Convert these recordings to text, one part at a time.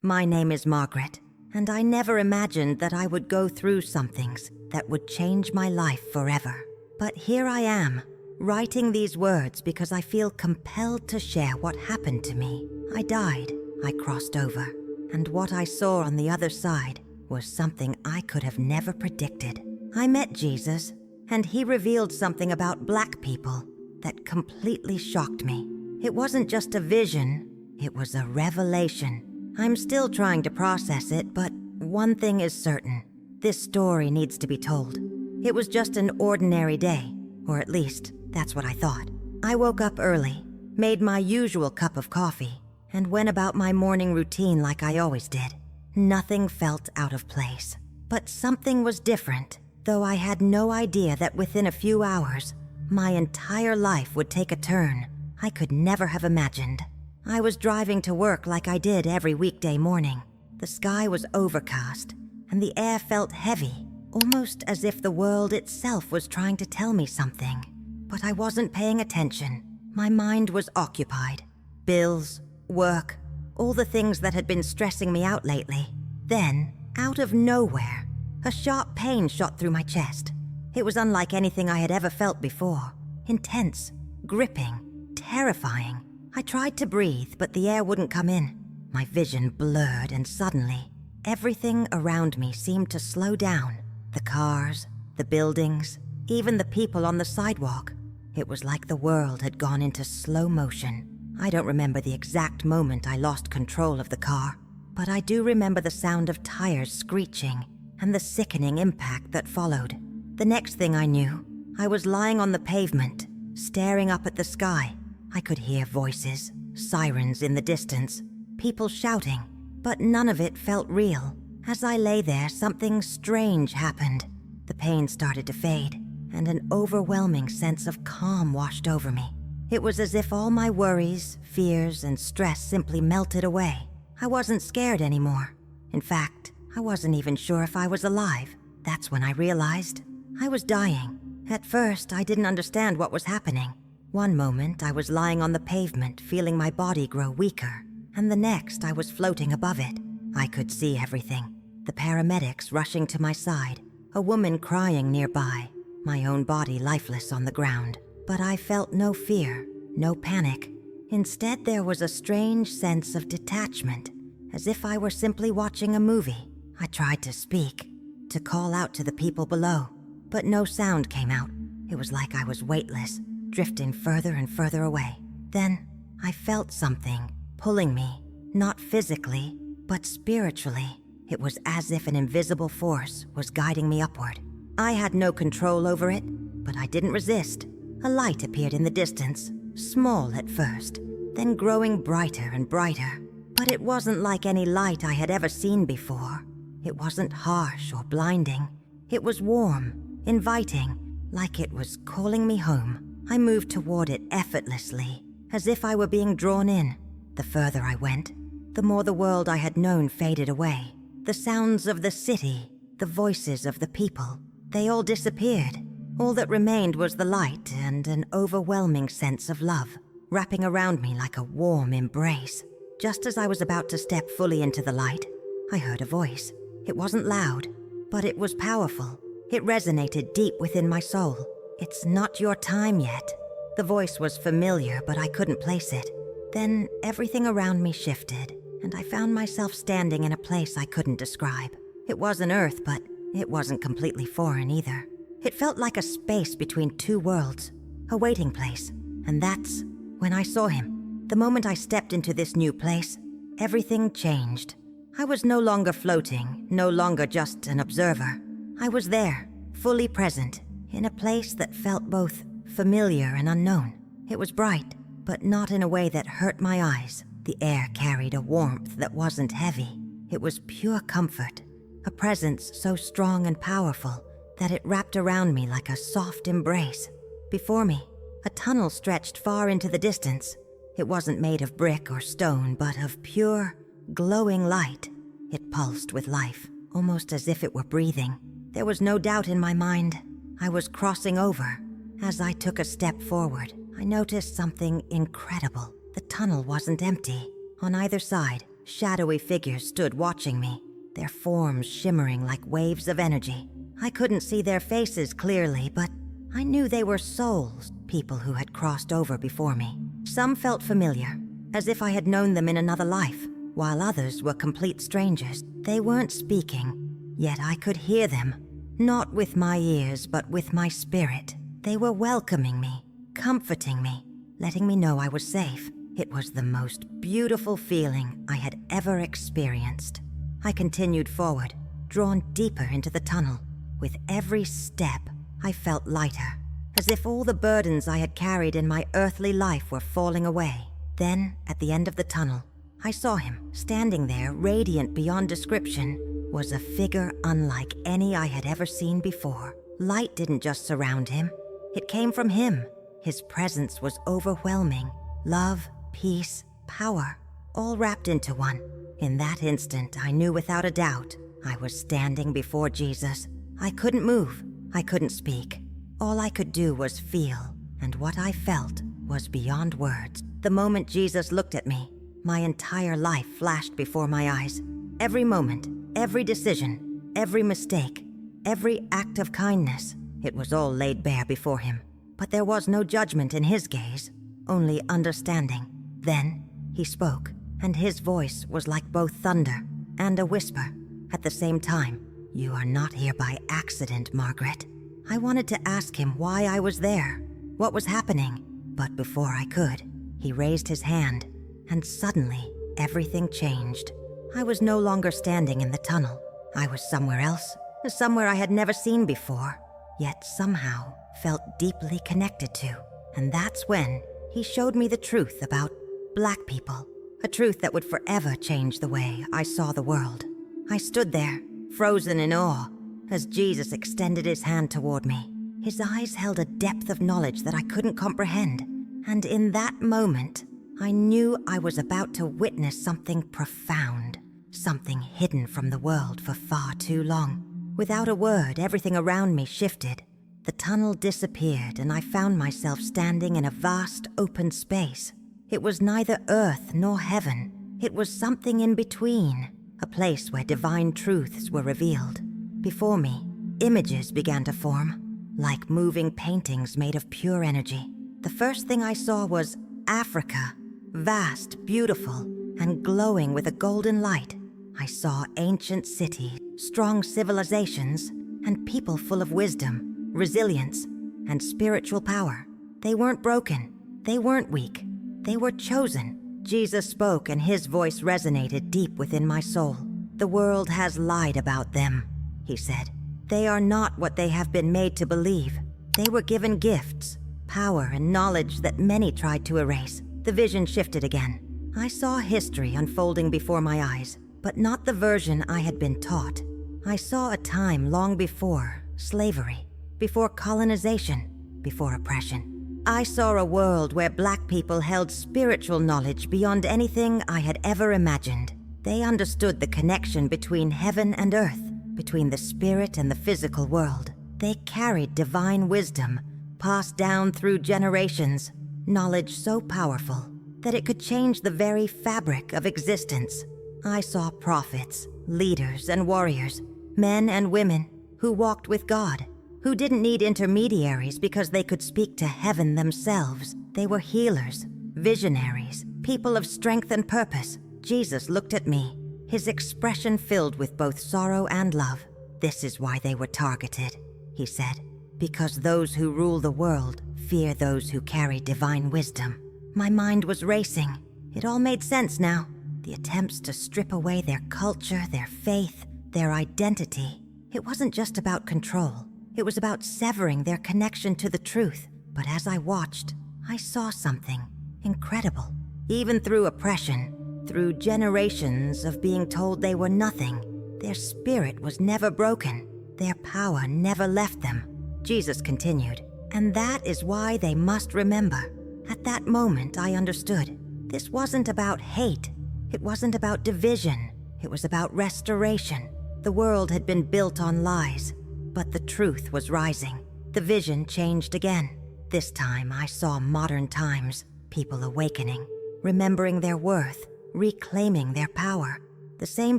My name is Margaret, and I never imagined that I would go through some things that would change my life forever. But here I am, writing these words because I feel compelled to share what happened to me. I died, I crossed over, and what I saw on the other side was something I could have never predicted. I met Jesus, and he revealed something about Black people that completely shocked me. It wasn't just a vision, it was a revelation. I'm still trying to process it, but one thing is certain. This story needs to be told. It was just an ordinary day, or at least, that's what I thought. I woke up early, made my usual cup of coffee, and went about my morning routine like I always did. Nothing felt out of place, but something was different, though I had no idea that within a few hours, my entire life would take a turn I could never have imagined. I was driving to work like I did every weekday morning. The sky was overcast, and the air felt heavy, almost as if the world itself was trying to tell me something. But I wasn't paying attention. My mind was occupied. Bills, work, all the things that had been stressing me out lately. Then, out of nowhere, a sharp pain shot through my chest. It was unlike anything I had ever felt before. Intense, gripping, terrifying. I tried to breathe, but the air wouldn't come in. My vision blurred, and suddenly, everything around me seemed to slow down. The cars, the buildings, even the people on the sidewalk. It was like the world had gone into slow motion. I don't remember the exact moment I lost control of the car, but I do remember the sound of tires screeching and the sickening impact that followed. The next thing I knew, I was lying on the pavement, staring up at the sky. I could hear voices, sirens in the distance, people shouting, but none of it felt real. As I lay there, something strange happened. The pain started to fade, and an overwhelming sense of calm washed over me. It was as if all my worries, fears, and stress simply melted away. I wasn't scared anymore. In fact, I wasn't even sure if I was alive. That's when I realized I was dying. At first, I didn't understand what was happening. One moment, I was lying on the pavement, feeling my body grow weaker, and the next, I was floating above it. I could see everything. The paramedics rushing to my side, a woman crying nearby, my own body lifeless on the ground. But I felt no fear, no panic. Instead, there was a strange sense of detachment, as if I were simply watching a movie. I tried to speak, to call out to the people below, but no sound came out. It was like I was weightless, drifting further and further away. Then, I felt something pulling me, not physically, but spiritually. It was as if an invisible force was guiding me upward. I had no control over it, but I didn't resist. A light appeared in the distance, small at first, then growing brighter and brighter. But it wasn't like any light I had ever seen before. It wasn't harsh or blinding. It was warm, inviting, like it was calling me home. I moved toward it effortlessly, as if I were being drawn in. The further I went, the more the world I had known faded away. The sounds of the city, the voices of the people, they all disappeared. All that remained was the light and an overwhelming sense of love, wrapping around me like a warm embrace. Just as I was about to step fully into the light, I heard a voice. It wasn't loud, but it was powerful. It resonated deep within my soul. "It's not your time yet." The voice was familiar, but I couldn't place it. Then everything around me shifted, and I found myself standing in a place I couldn't describe. It wasn't Earth, but it wasn't completely foreign either. It felt like a space between two worlds, a waiting place, and that's when I saw him. The moment I stepped into this new place, everything changed. I was no longer floating, no longer just an observer. I was there, fully present, in a place that felt both familiar and unknown. It was bright, but not in a way that hurt my eyes. The air carried a warmth that wasn't heavy. It was pure comfort, a presence so strong and powerful that it wrapped around me like a soft embrace. Before me, a tunnel stretched far into the distance. It wasn't made of brick or stone, but of pure, glowing light. It pulsed with life, almost as if it were breathing. There was no doubt in my mind. I was crossing over. As I took a step forward, I noticed something incredible. The tunnel wasn't empty. On either side, shadowy figures stood watching me, their forms shimmering like waves of energy. I couldn't see their faces clearly, but I knew they were souls, people who had crossed over before me. Some felt familiar, as if I had known them in another life, while others were complete strangers. They weren't speaking, yet I could hear them, not with my ears, but with my spirit. They were welcoming me, comforting me, letting me know I was safe. It was the most beautiful feeling I had ever experienced. I continued forward, drawn deeper into the tunnel. With every step, I felt lighter, as if all the burdens I had carried in my earthly life were falling away. Then, at the end of the tunnel, I saw him, standing there, radiant beyond description, was a figure unlike any I had ever seen before. Light didn't just surround him. It came from him. His presence was overwhelming. Love, peace, power, all wrapped into one. In that instant, I knew without a doubt I was standing before Jesus. I couldn't move. I couldn't speak. All I could do was feel, and what I felt was beyond words. The moment Jesus looked at me, my entire life flashed before my eyes. Every moment, every decision, every mistake, every act of kindness, it was all laid bare before him. But there was no judgment in his gaze, only understanding. Then he spoke, and his voice was like both thunder and a whisper at the same time. "You are not here by accident, Margaret." I wanted to ask him why I was there, what was happening, but before I could, he raised his hand, and suddenly everything changed. I was no longer standing in the tunnel. I was somewhere else, somewhere I had never seen before, yet somehow felt deeply connected to. And that's when he showed me the truth about Black people, a truth that would forever change the way I saw the world. I stood there, frozen in awe, as Jesus extended his hand toward me. His eyes held a depth of knowledge that I couldn't comprehend, and in that moment, I knew I was about to witness something profound, something hidden from the world for far too long. Without a word, everything around me shifted. The tunnel disappeared, and I found myself standing in a vast open space. It was neither earth nor heaven. It was something in between, a place where divine truths were revealed. Before me, images began to form, like moving paintings made of pure energy. The first thing I saw was Africa, vast, beautiful, and glowing with a golden light. I saw ancient cities, strong civilizations, and people full of wisdom, resilience, and spiritual power. They weren't broken. They weren't weak. They were chosen. Jesus spoke, and his voice resonated deep within my soul. "The world has lied about them," he said. "They are not what they have been made to believe. They were given gifts, power, and knowledge that many tried to erase." The vision shifted again. I saw history unfolding before my eyes, but not the version I had been taught. I saw a time long before slavery, before colonization, before oppression. I saw a world where Black people held spiritual knowledge beyond anything I had ever imagined. They understood the connection between heaven and earth, between the spirit and the physical world. They carried divine wisdom, passed down through generations, knowledge so powerful that it could change the very fabric of existence. I saw prophets, leaders, and warriors, men and women who walked with God, who didn't need intermediaries because they could speak to heaven themselves. They were healers, visionaries, people of strength and purpose. Jesus looked at me, his expression filled with both sorrow and love. "This is why they were targeted," he said, "because those who rule the world fear those who carry divine wisdom." My mind was racing. It all made sense now. The attempts to strip away their culture, their faith, their identity. It wasn't just about control. It was about severing their connection to the truth. But as I watched, I saw something incredible. Even through oppression, through generations of being told they were nothing, their spirit was never broken. Their power never left them. Jesus continued, "And that is why they must remember." At that moment, I understood. This wasn't about hate. It wasn't about division. It was about restoration. The world had been built on lies, but the truth was rising. The vision changed again. This time I saw modern times, people awakening, remembering their worth, reclaiming their power. The same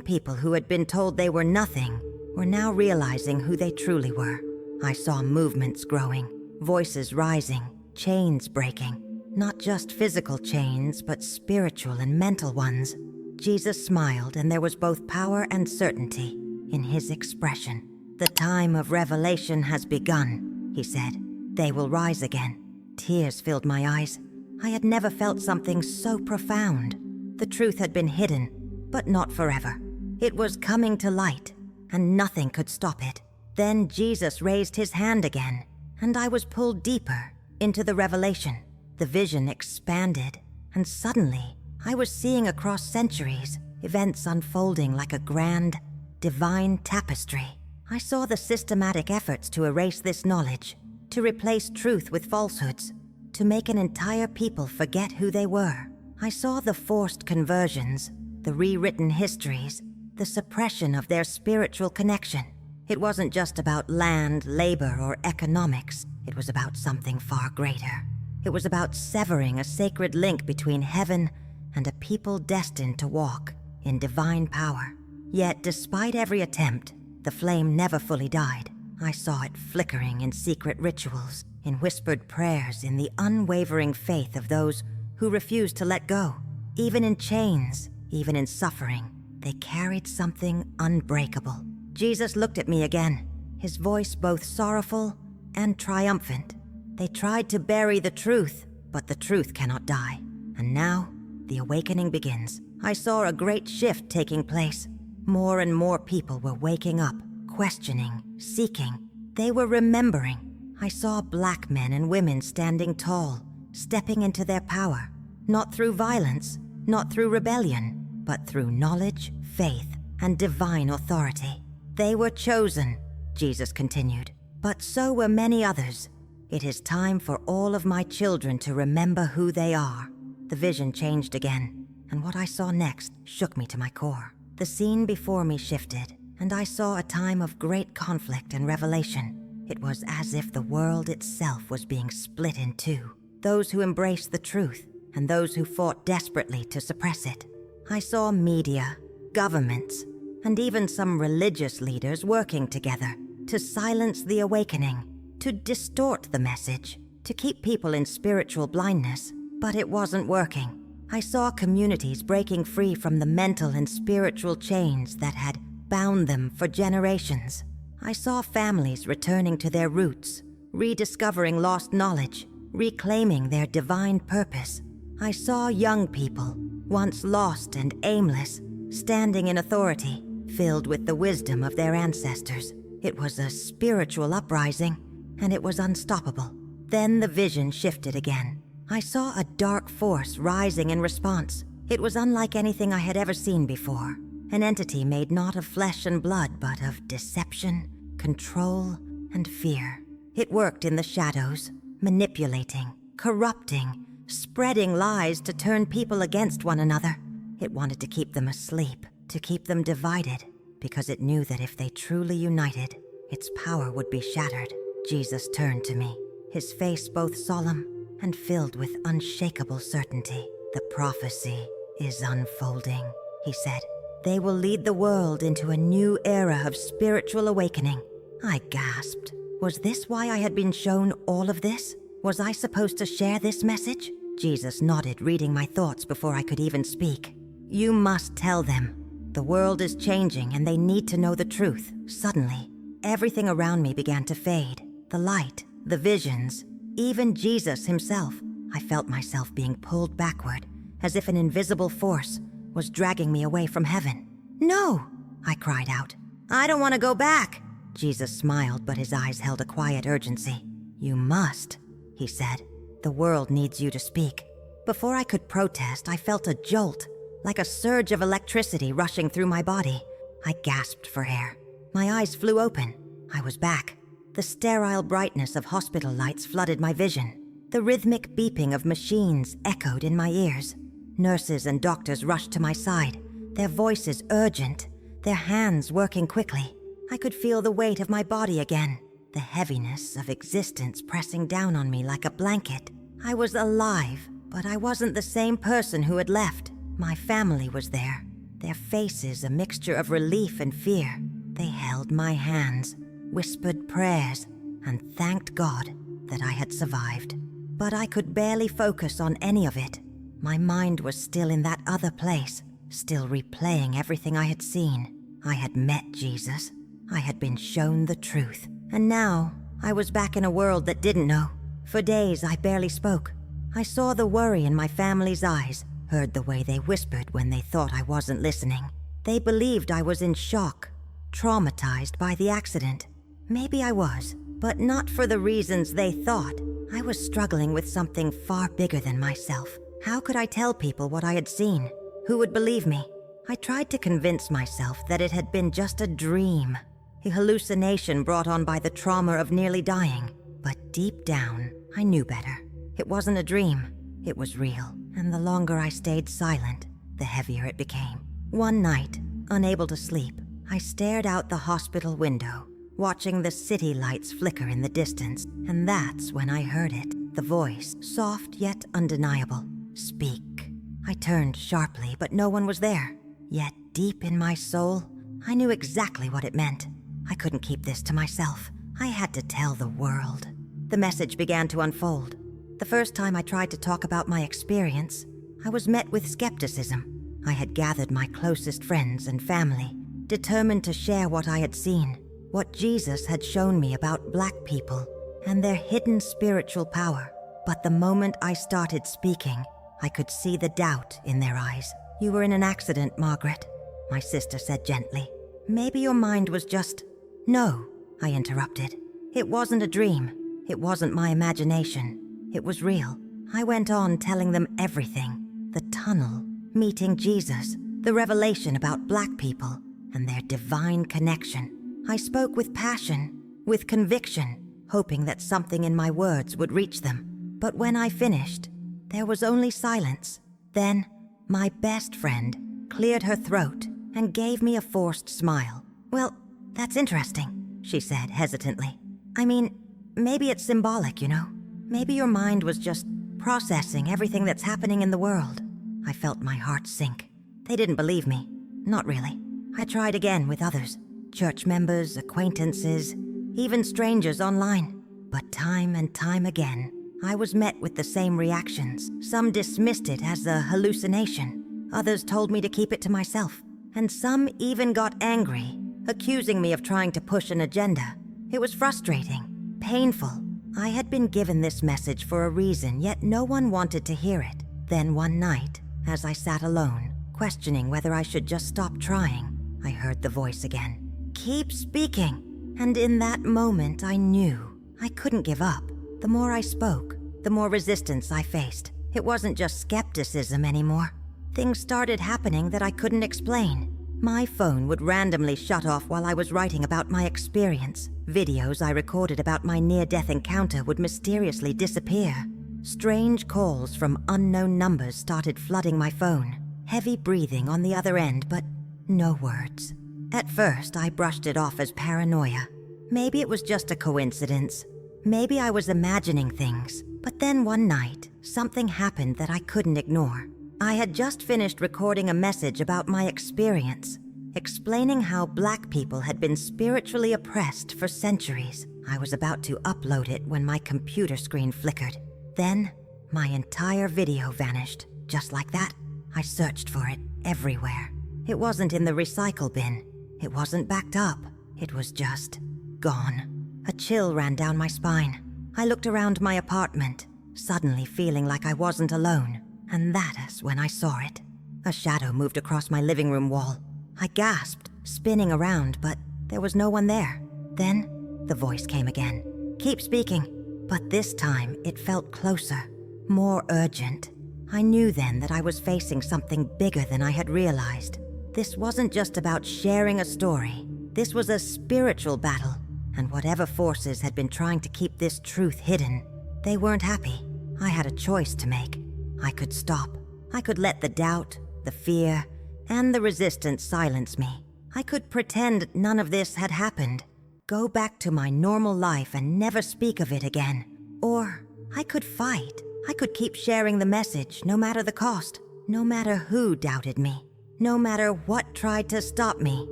people who had been told they were nothing were now realizing who they truly were. I saw movements growing, voices rising, chains breaking. Not just physical chains, but spiritual and mental ones. Jesus smiled, and there was both power and certainty in his expression. "The time of revelation has begun," he said. "They will rise again." Tears filled my eyes. I had never felt something so profound. The truth had been hidden, but not forever. It was coming to light, and nothing could stop it. Then Jesus raised his hand again, and I was pulled deeper into the revelation. The vision expanded, and suddenly I was seeing across centuries, events unfolding like a grand, divine tapestry. I saw the systematic efforts to erase this knowledge, to replace truth with falsehoods, to make an entire people forget who they were. I saw the forced conversions, the rewritten histories, the suppression of their spiritual connection. It wasn't just about land, labor, or economics. It was about something far greater. It was about severing a sacred link between heaven and a people destined to walk in divine power. Yet, despite every attempt, the flame never fully died. I saw it flickering in secret rituals, in whispered prayers, in the unwavering faith of those who refused to let go. Even in chains, even in suffering, they carried something unbreakable. Jesus looked at me again, his voice both sorrowful and triumphant. They tried to bury the truth, but the truth cannot die. And now, the awakening begins. I saw a great shift taking place. More and more people were waking up, questioning, seeking. They were remembering. I saw black men and women standing tall, stepping into their power, not through violence, not through rebellion, but through knowledge, faith, and divine authority. They were chosen, Jesus continued, but so were many others. It is time for all of my children to remember who they are. The vision changed again, and what I saw next shook me to my core. The scene before me shifted, and I saw a time of great conflict and revelation. It was as if the world itself was being split in two, those who embraced the truth and those who fought desperately to suppress it. I saw media, governments, and even some religious leaders working together to silence the awakening, to distort the message, to keep people in spiritual blindness. But it wasn't working. I saw communities breaking free from the mental and spiritual chains that had bound them for generations. I saw families returning to their roots, rediscovering lost knowledge, reclaiming their divine purpose. I saw young people, once lost and aimless, standing in authority, filled with the wisdom of their ancestors. It was a spiritual uprising, and it was unstoppable. Then the vision shifted again. I saw a dark force rising in response. It was unlike anything I had ever seen before. An entity made not of flesh and blood, but of deception, control, and fear. It worked in the shadows, manipulating, corrupting, spreading lies to turn people against one another. It wanted to keep them asleep, to keep them divided, because it knew that if they truly united, its power would be shattered. Jesus turned to me, his face both solemn and filled with unshakable certainty. "The prophecy is unfolding," he said. "They will lead the world into a new era of spiritual awakening." I gasped. Was this why I had been shown all of this? Was I supposed to share this message? Jesus nodded, reading my thoughts before I could even speak. "You must tell them. The world is changing and they need to know the truth." Suddenly, everything around me began to fade. The light, the visions, even Jesus himself. I felt myself being pulled backward, as if an invisible force was dragging me away from heaven. "No!" I cried out. "I don't want to go back." Jesus smiled, but his eyes held a quiet urgency. "You must," he said. "The world needs you to speak." Before I could protest, I felt a jolt, like a surge of electricity rushing through my body. I gasped for air. My eyes flew open. I was back. The sterile brightness of hospital lights flooded my vision. The rhythmic beeping of machines echoed in my ears. Nurses and doctors rushed to my side, their voices urgent, their hands working quickly. I could feel the weight of my body again, the heaviness of existence pressing down on me like a blanket. I was alive, but I wasn't the same person who had left. My family was there, their faces a mixture of relief and fear. They held my hands, whispered prayers, and thanked God that I had survived. But I could barely focus on any of it. My mind was still in that other place, still replaying everything I had seen. I had met Jesus. I had been shown the truth. And now, I was back in a world that didn't know. For days, I barely spoke. I saw the worry in my family's eyes, heard the way they whispered when they thought I wasn't listening. They believed I was in shock, traumatized by the accident. Maybe I was, but not for the reasons they thought. I was struggling with something far bigger than myself. How could I tell people what I had seen? Who would believe me? I tried to convince myself that it had been just a dream, a hallucination brought on by the trauma of nearly dying. But deep down, I knew better. It wasn't a dream. It was real. And the longer I stayed silent, the heavier it became. One night, unable to sleep, I stared out the hospital window, watching the city lights flicker in the distance. And that's when I heard it, the voice, soft yet undeniable. Speak. I turned sharply, but no one was there. Yet deep in my soul, I knew exactly what it meant. I couldn't keep this to myself. I had to tell the world. The message began to unfold. The first time I tried to talk about my experience, I was met with skepticism. I had gathered my closest friends and family, determined to share what I had seen, what Jesus had shown me about Black people and their hidden spiritual power. But the moment I started speaking, I could see the doubt in their eyes. You were in an accident, Margaret, my sister said gently. Maybe your mind was just... No, I interrupted. It wasn't a dream. It wasn't my imagination. It was real. I went on telling them everything. The tunnel, meeting Jesus, the revelation about Black people, and their divine connection. I spoke with passion, with conviction, hoping that something in my words would reach them. But when I finished, there was only silence. Then, my best friend cleared her throat and gave me a forced smile. Well, that's interesting, she said hesitantly. I mean, maybe it's symbolic, you know? Maybe your mind was just processing everything that's happening in the world. I felt my heart sink. They didn't believe me. Not really. I tried again with others. Church members, acquaintances, even strangers online. But time and time again, I was met with the same reactions. Some dismissed it as a hallucination. Others told me to keep it to myself. And some even got angry, accusing me of trying to push an agenda. It was frustrating, painful. I had been given this message for a reason, yet no one wanted to hear it. Then one night, as I sat alone, questioning whether I should just stop trying, I heard the voice again. Keep speaking. And in that moment, I knew I couldn't give up. The more I spoke, the more resistance I faced. It wasn't just skepticism anymore. Things started happening that I couldn't explain. My phone would randomly shut off while I was writing about my experience. Videos I recorded about my near-death encounter would mysteriously disappear. Strange calls from unknown numbers started flooding my phone. Heavy breathing on the other end, but no words. At first, I brushed it off as paranoia. Maybe it was just a coincidence. Maybe I was imagining things. But then one night, something happened that I couldn't ignore. I had just finished recording a message about my experience, explaining how Black people had been spiritually oppressed for centuries. I was about to upload it when my computer screen flickered. Then, my entire video vanished. Just like that, I searched for it everywhere. It wasn't in the recycle bin. It wasn't backed up. It was just gone. A chill ran down my spine. I looked around my apartment, suddenly feeling like I wasn't alone. And that is when I saw it. A shadow moved across my living room wall. I gasped, spinning around, but there was no one there. Then, the voice came again. Keep speaking. But this time, it felt closer, more urgent. I knew then that I was facing something bigger than I had realized. This wasn't just about sharing a story. This was a spiritual battle. And whatever forces had been trying to keep this truth hidden, they weren't happy. I had a choice to make. I could stop. I could let the doubt, the fear, and the resistance silence me. I could pretend none of this had happened, go back to my normal life and never speak of it again. Or I could fight. I could keep sharing the message, no matter the cost. No matter who doubted me, no matter what tried to stop me,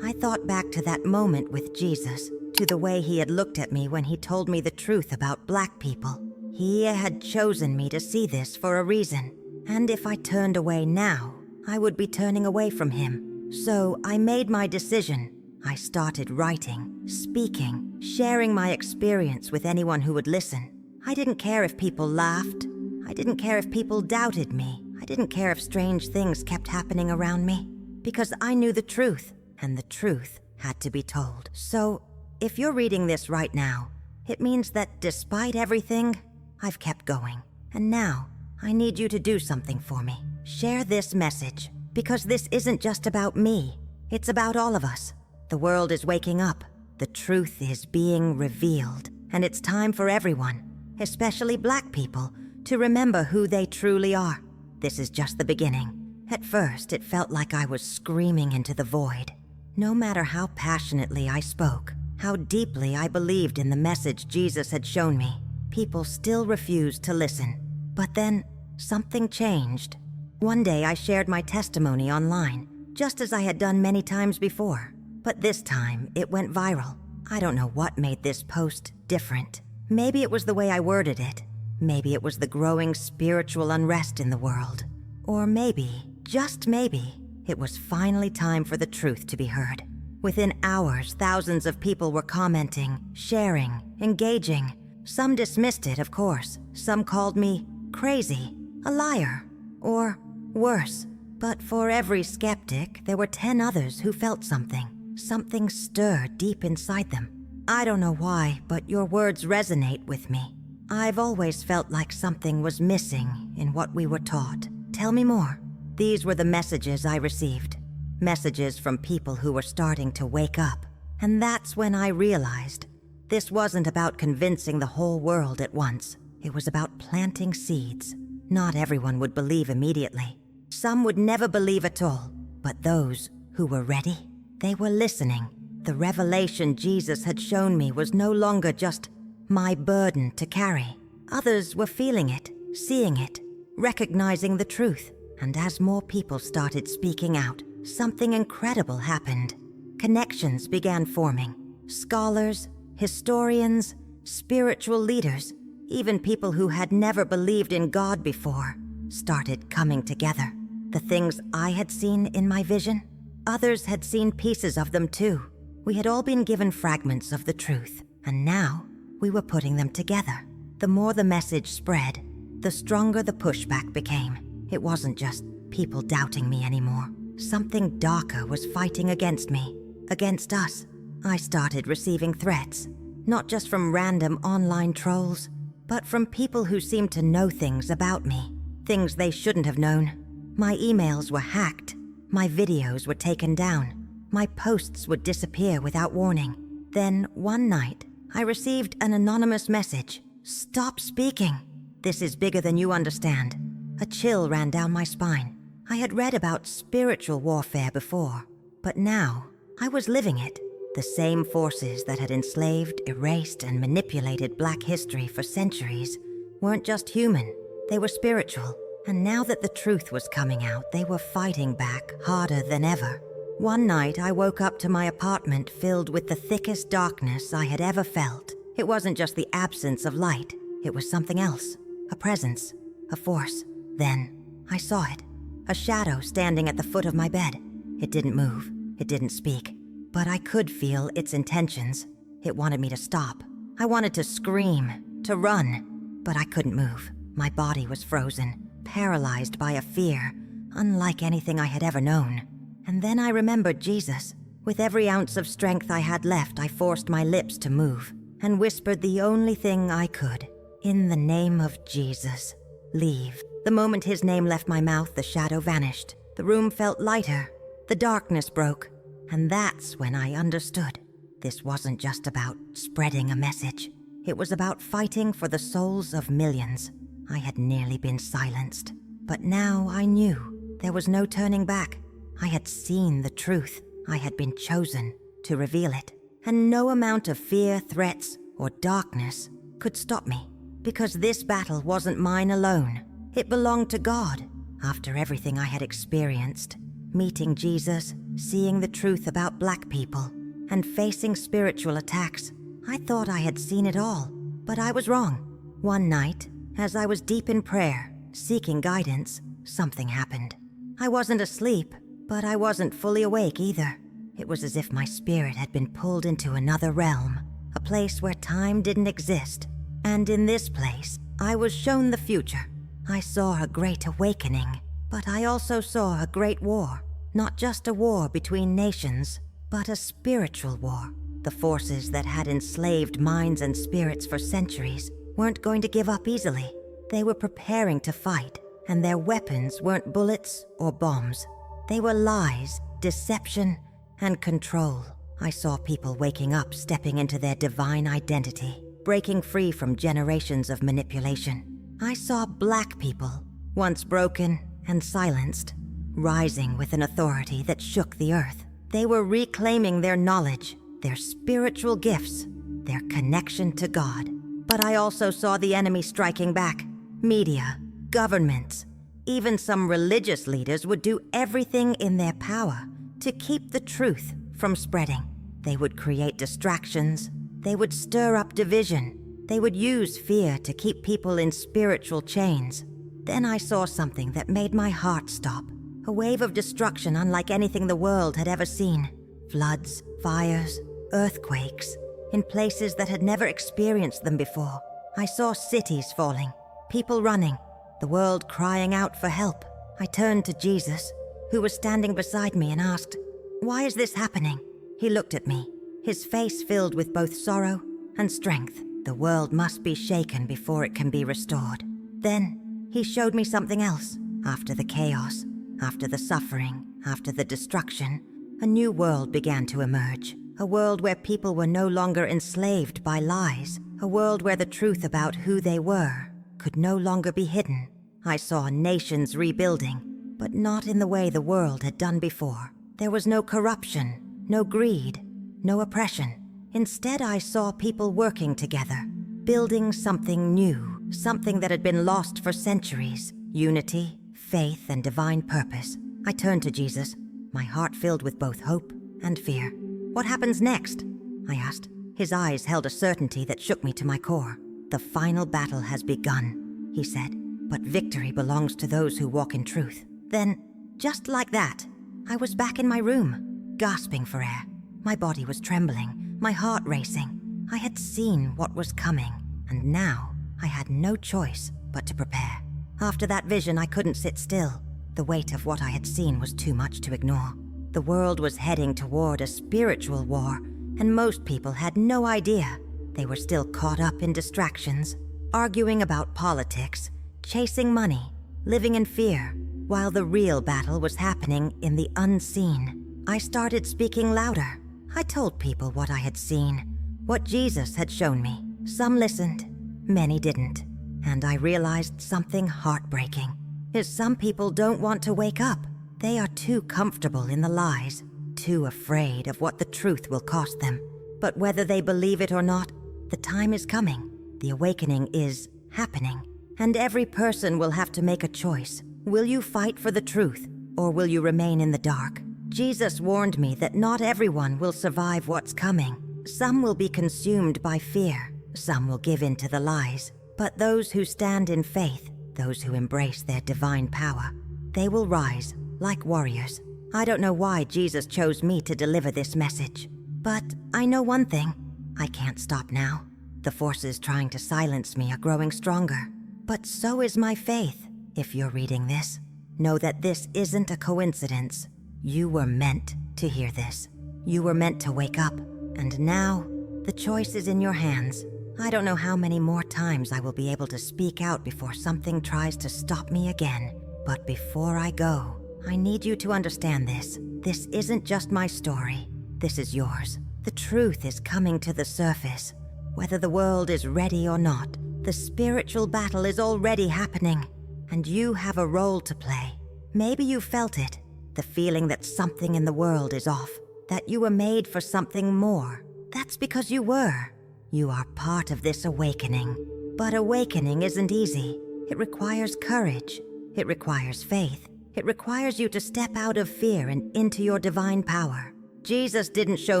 I thought back to that moment with Jesus, to the way he had looked at me when he told me the truth about Black people. He had chosen me to see this for a reason, and if I turned away now, I would be turning away from him. So I made my decision. I started writing, speaking, sharing my experience with anyone who would listen. I didn't care if people laughed. I didn't care if people doubted me. I didn't care if strange things kept happening around me, because I knew the truth, and the truth had to be told. So, if you're reading this right now, it means that despite everything, I've kept going. And now, I need you to do something for me. Share this message, because this isn't just about me. It's about all of us. The world is waking up. The truth is being revealed. And it's time for everyone, especially Black people, to remember who they truly are. This is just the beginning. At first, it felt like I was screaming into the void. No matter how passionately I spoke, how deeply I believed in the message Jesus had shown me, people still refused to listen. But then, something changed. One day I shared my testimony online, just as I had done many times before. But this time, it went viral. I don't know what made this post different. Maybe it was the way I worded it. Maybe it was the growing spiritual unrest in the world. Or maybe, just maybe, it was finally time for the truth to be heard. Within hours, thousands of people were commenting, sharing, engaging. Some dismissed it, of course. Some called me crazy, a liar, or worse. But for every skeptic, there were 10 others who felt something. Something stir deep inside them. I don't know why, but your words resonate with me. I've always felt like something was missing in what we were taught. Tell me more. These were the messages I received. Messages from people who were starting to wake up. And that's when I realized this wasn't about convincing the whole world at once. It was about planting seeds. Not everyone would believe immediately. Some would never believe at all. But those who were ready, they were listening. The revelation Jesus had shown me was no longer just my burden to carry. Others were feeling it, seeing it, recognizing the truth. And as more people started speaking out, something incredible happened. Connections began forming. Scholars, historians, spiritual leaders, even people who had never believed in God before, started coming together. The things I had seen in my vision, others had seen pieces of them too. We had all been given fragments of the truth, and now we were putting them together. The more the message spread, the stronger the pushback became. It wasn't just people doubting me anymore. Something darker was fighting against me, against us. I started receiving threats, not just from random online trolls, but from people who seemed to know things about me, things they shouldn't have known. My emails were hacked. My videos were taken down. My posts would disappear without warning. Then, one night, I received an anonymous message. Stop speaking. This is bigger than you understand. A chill ran down my spine. I had read about spiritual warfare before, but now I was living it. The same forces that had enslaved, erased, and manipulated Black history for centuries weren't just human, they were spiritual. And now that the truth was coming out, they were fighting back harder than ever. One night, I woke up to my apartment filled with the thickest darkness I had ever felt. It wasn't just the absence of light. It was something else. A presence. A force. Then, I saw it. A shadow standing at the foot of my bed. It didn't move. It didn't speak. But I could feel its intentions. It wanted me to stop. I wanted to scream, to run. But I couldn't move. My body was frozen, paralyzed by a fear unlike anything I had ever known. And then I remembered Jesus. With every ounce of strength I had left, I forced my lips to move and whispered the only thing I could. In the name of Jesus, leave. The moment his name left my mouth, the shadow vanished. The room felt lighter. The darkness broke. And that's when I understood. This wasn't just about spreading a message. It was about fighting for the souls of millions. I had nearly been silenced. But now I knew there was no turning back. I had seen the truth. I had been chosen to reveal it. And no amount of fear, threats, or darkness could stop me. Because this battle wasn't mine alone. It belonged to God. after everything I had experienced, meeting Jesus, seeing the truth about Black people, and facing spiritual attacks, I thought I had seen it all, but I was wrong. One night, as I was deep in prayer, seeking guidance, something happened. I wasn't asleep, but I wasn't fully awake either. It was as if my spirit had been pulled into another realm, a place where time didn't exist. And in this place, I was shown the future. I saw a great awakening, but I also saw a great war. Not just a war between nations, but a spiritual war. The forces that had enslaved minds and spirits for centuries weren't going to give up easily. They were preparing to fight, and their weapons weren't bullets or bombs. They were lies, deception, and control. I saw people waking up, stepping into their divine identity, breaking free from generations of manipulation. I saw Black people, once broken and silenced, rising with an authority that shook the earth. They were reclaiming their knowledge, their spiritual gifts, their connection to God. But I also saw the enemy striking back. Media, governments, even some religious leaders would do everything in their power to keep the truth from spreading. They would create distractions. They would stir up division. They would use fear to keep people in spiritual chains. Then I saw something that made my heart stop. A wave of destruction unlike anything the world had ever seen. Floods, fires, earthquakes, in places that had never experienced them before. I saw cities falling, people running, the world crying out for help. I turned to Jesus, who was standing beside me, and asked, "Why is this happening?" He looked at me, his face filled with both sorrow and strength. The world must be shaken before it can be restored. Then he showed me something else. After the chaos, after the suffering, after the destruction, a new world began to emerge. A world where people were no longer enslaved by lies. A world where the truth about who they were could no longer be hidden. I saw nations rebuilding, but not in the way the world had done before. There was no corruption, no greed, no oppression. Instead, I saw people working together, building something new, something that had been lost for centuries. Unity, faith, and divine purpose. I turned to Jesus, my heart filled with both hope and fear. "What happens next?" I asked. His eyes held a certainty that shook me to my core. "The final battle has begun," he said, "but victory belongs to those who walk in truth." Then, just like that, I was back in my room, gasping for air. My body was trembling, my heart racing. I had seen what was coming, and now I had no choice but to prepare. After that vision, I couldn't sit still. The weight of what I had seen was too much to ignore. The world was heading toward a spiritual war, and most people had no idea. They were still caught up in distractions, arguing about politics, chasing money, living in fear, while the real battle was happening in the unseen. I started speaking louder. I told people what I had seen, what Jesus had shown me. Some listened, many didn't, and I realized something heartbreaking is some people don't want to wake up. They are too comfortable in the lies, too afraid of what the truth will cost them. But whether they believe it or not, the time is coming. The awakening is happening, and every person will have to make a choice. Will you fight for the truth, or will you remain in the dark? Jesus warned me that not everyone will survive what's coming. Some will be consumed by fear. Some will give in to the lies. But those who stand in faith, those who embrace their divine power, they will rise like warriors. I don't know why Jesus chose me to deliver this message, but I know one thing. I can't stop now. The forces trying to silence me are growing stronger. But so is my faith. If you're reading this, know that this isn't a coincidence. You were meant to hear this. You were meant to wake up. And now, the choice is in your hands. I don't know how many more times I will be able to speak out before something tries to stop me again. But before I go, I need you to understand this. This isn't just my story. This is yours. The truth is coming to the surface. Whether the world is ready or not, the spiritual battle is already happening, and you have a role to play. Maybe you felt it, the feeling that something in the world is off, that you were made for something more. That's because you were. You are part of this awakening. But awakening isn't easy. It requires courage. It requires faith. It requires you to step out of fear and into your divine power. Jesus didn't show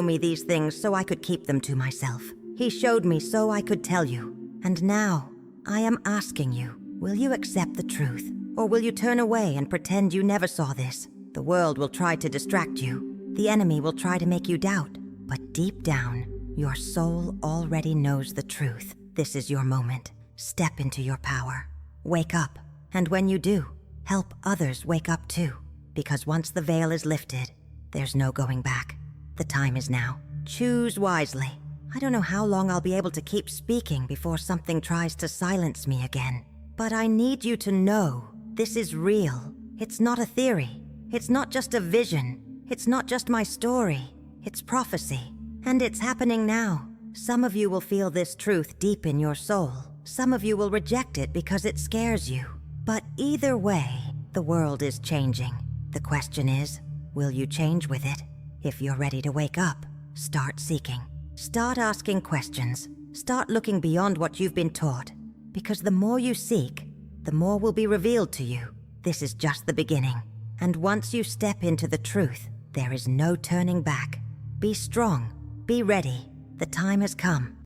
me these things so I could keep them to myself. He showed me so I could tell you. And now, I am asking you, will you accept the truth? Or will you turn away and pretend you never saw this? The world will try to distract you. The enemy will try to make you doubt. But deep down, your soul already knows the truth. This is your moment. Step into your power. Wake up. And when you do, help others wake up too. Because once the veil is lifted, there's no going back. The time is now. Choose wisely. I don't know how long I'll be able to keep speaking before something tries to silence me again. But I need you to know this is real. It's not a theory. It's not just a vision. It's not just my story. It's prophecy. And it's happening now. Some of you will feel this truth deep in your soul. Some of you will reject it because it scares you. But either way, the world is changing. The question is, will you change with it? If you're ready to wake up, start seeking. Start asking questions. Start looking beyond what you've been taught. Because the more you seek, the more will be revealed to you. This is just the beginning. And once you step into the truth, there is no turning back. Be strong. Be ready. The time has come.